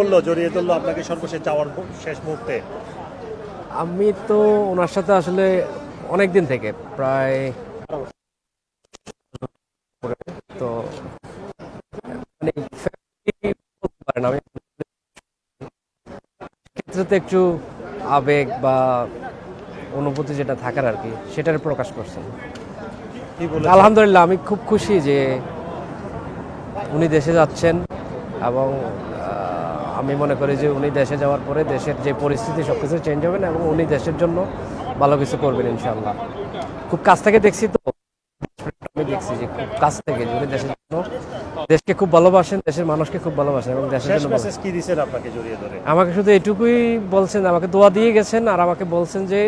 বললো, জড়িয়ে ধরলো আপনাকে সর্বশেষ যাওয়ার শেষ মুহূর্তে? আমি তো ওনার সাথে আসলে অনেক দিন থেকে, প্রায় তো মানে বলতে পারেন, আমি ক্ষেত্রে তো একটু আবেগ বা অনুভূতি যেটা থাকার আর কি, সেটার প্রকাশ করছেন। আলহামদুলিল্লাহ, আমি খুব খুশি যে উনি দেশে যাচ্ছেন, এবং আমি মনে করি যে উনি দেশে যাওয়ার পরে দেশের যে পরিস্থিতি সব কিছু চেঞ্জ হবে না, এবং উনি দেশের জন্য ভালো কিছু করবেন ইনশাল্লাহ। খুব কাছ থেকে দেখছি, তো আমি দেখছি যে খুব কাছ থেকে উনি দেশের জন্য, দেশকে খুব ভালোবাসেন, দেশের মানুষকে খুব ভালোবাসেন, এবং দেশের জন্য কি দিয়েছেন আপনাকে জড়িয়ে ধরে? আমাকে শুধু এটুকুই বলছেন, আমাকে দোয়া দিয়ে গেছেন, আর আমাকে বলছেন যে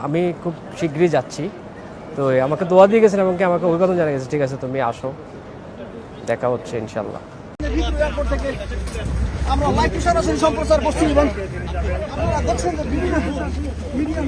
আমি খুব শীঘ্রই যাচ্ছি। তো আমাকে দোয়া দিয়ে গেছেন এবং আমাকে অভিবাদন জানিয়ে গেছে, ঠিক আছে তুমি আসো, দেখা হচ্ছে ইনশাল্লাহ। আমরা লাইভ সরাসরি সম্প্রচার করছি এবং আপনারা দেখছেন যে বিভিন্ন মিডিয়া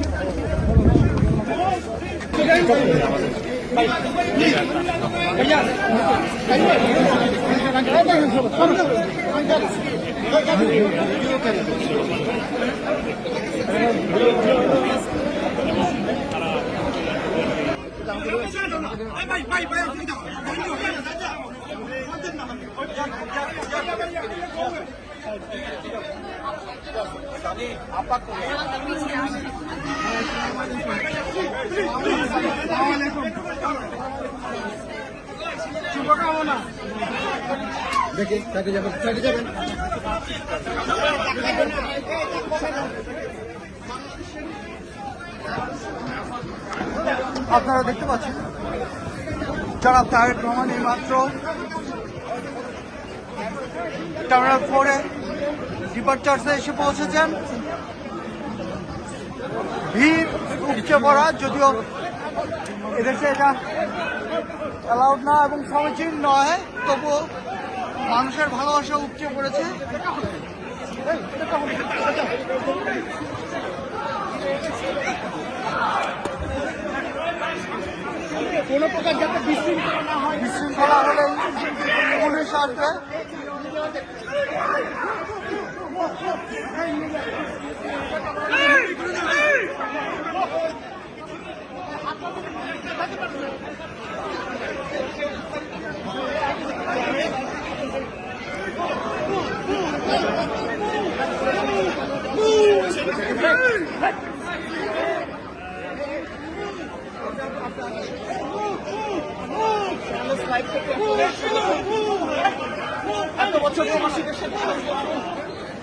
শুভকামনা দেখে থাকে যাবেন আপনারা দেখতে পাচ্ছেন জনাব তারেক রহমান মাত্র টার্মিনাল 4-এ ডিপার্চার্সে এসে পৌঁছেছেন। ভিড় উপচে পড়া, যদিও এদেশে এটা অ্যালাউড না এবং সমীচীন নয়, তবুও মানুষের ভালোবাসা উপচে পড়েছে। কোনো প্রকার যাতে বিশৃঙ্খলা হলে পুলিশ আসবে। এত বছর প্রবাসীদের সাথে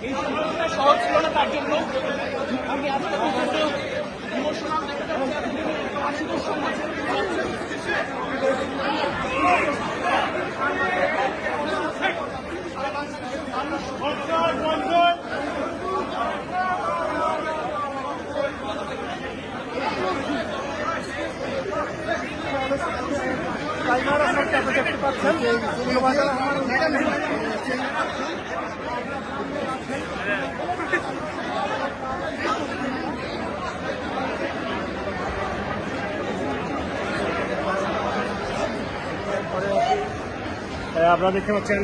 এই সম্পর্কটা সহজ ছিল না, তার জন্য আমি আজকে ইমোশনাল প্রবাসীদের সমাজে দেখতে পাচ্ছেন আপনারা দেখতে পাচ্ছেন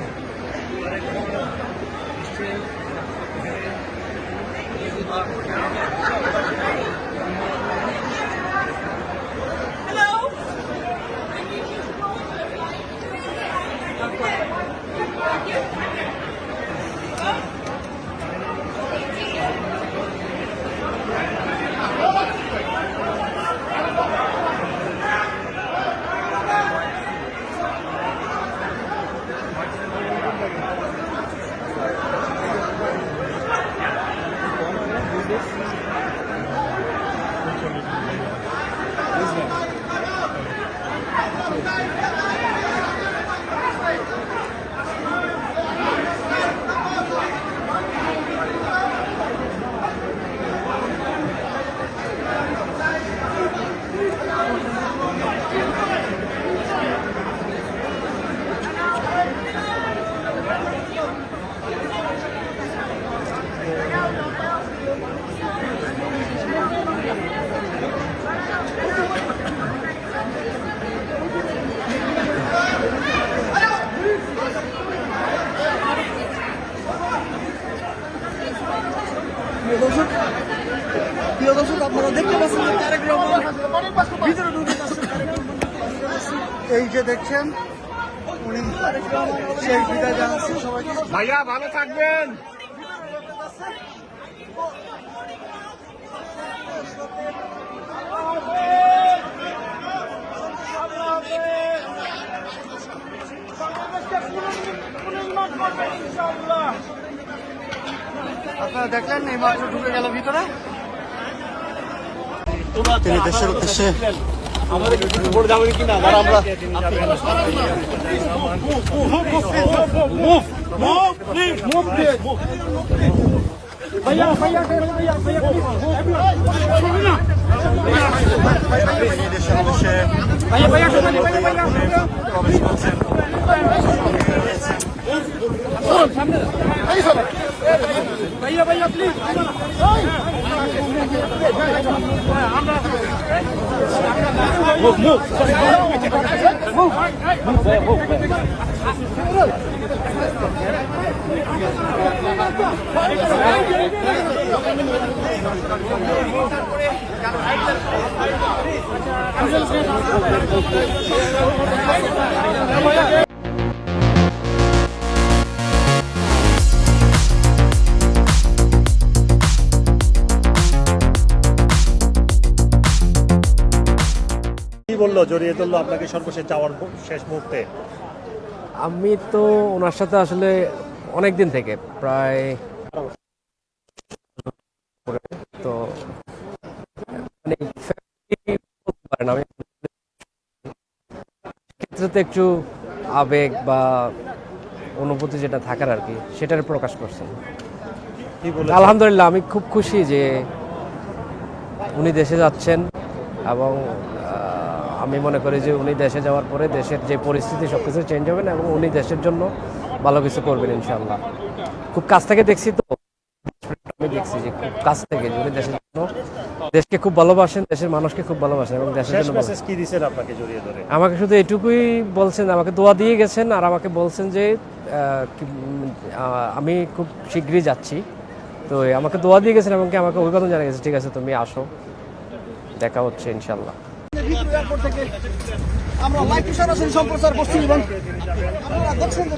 প্রিয় দর্শক আপনারা দেখতে পাচ্ছেন যে তারেক রহমান ভিতরে ঢুকে যাচ্ছে। এই যে দেখছেন উনি শেষ বিদায় জানাচ্ছেন সবাইকে। ভাইয়া ভালো থাকবেন। আপনারা দেখলেন এই মাত্র ঢুকে গেল ভিতরে। তিনি দেশের উদ্দেশ্যে প্রবেশ করছেন। কি বললো, জড়িয়ে ধরলো আপনাকে সর্বশেষ যাওয়ার শেষ মুহূর্তে? আমি তো ওনার সাথে আসলে অনেক দিন থেকে প্রায় তো মানে বলতে পারেন আমি ক্ষেত্রে তো একটু আবেগ বা অনুভূতি যেটা থাকার আর কি সেটার প্রকাশ করছেন। কি বললো? আলহামদুলিল্লাহ আমি খুব খুশি যে উনি দেশে যাচ্ছেন এবং আমি মনে করি যে উনি দেশে যাওয়ার পরে দেশের যে পরিস্থিতি সব কিছু চেঞ্জ হবে না এবং উনি দেশের জন্য ভালো কিছু করবেন ইনশাল্লাহ। খুব কাছ থেকে দেখছি তো, আমি দেখছি যে খুব কাছ থেকে যে উনি দেশের জন্য দেশকে খুব ভালোবাসেন, দেশের মানুষকে খুব ভালোবাসেন এবং দেশের শেষ জন্য মেসেজ কি দিয়েছেন আপনাকে জড়িয়ে ধরে? আমাকে শুধু এটুকুই বলছেন, আমাকে দোয়া দিয়ে গেছেন আর আমাকে বলছেন যে আমি খুব শীঘ্রই যাচ্ছি। তো আমাকে দোয়া দিয়ে গেছেন এবং আমাকে অভিবাদন জানিয়ে গেছে, ঠিক আছে তুমি আসো, দেখা হচ্ছে ইনশাল্লাহ। এয়ারপোর্ট থেকে আমরা লাইভ সরাসরি সম্প্রচার করছি এবং আপনারা দেখছেন যে